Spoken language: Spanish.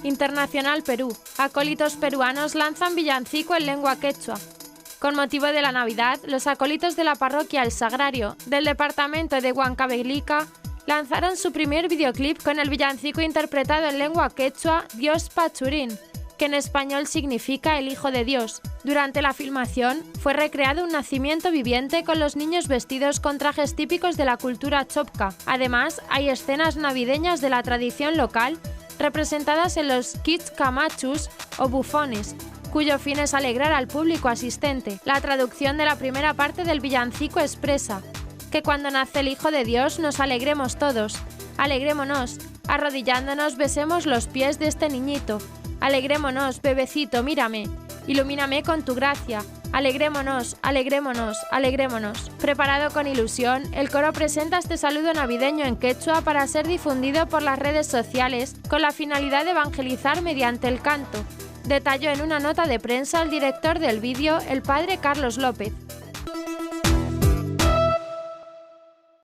Internacional Perú. Acólitos peruanos lanzan villancico en lengua quechua. Con motivo de la Navidad, los acólitos de la parroquia El Sagrario del departamento de Huancavelica lanzaron su primer videoclip con el villancico interpretado en lengua quechua Dios Pachurín, que en español significa el Hijo de Dios. Durante la filmación fue recreado un nacimiento viviente con los niños vestidos con trajes típicos de la cultura chopca. Además, hay escenas navideñas de la tradición local representadas en los kits camachus o bufones, cuyo fin es alegrar al público asistente. La traducción de la primera parte del villancico expresa que cuando nace el Hijo de Dios nos alegremos todos, alegrémonos, arrodillándonos besemos los pies de este niñito, alegrémonos, bebecito, mírame, ilumíname con tu gracia, alegrémonos, alegrémonos, alegrémonos. Preparado con ilusión, el coro presenta este saludo navideño en quechua para ser difundido por las redes sociales con la finalidad de evangelizar mediante el canto, detalló en una nota de prensa el director del vídeo, el padre Carlos López.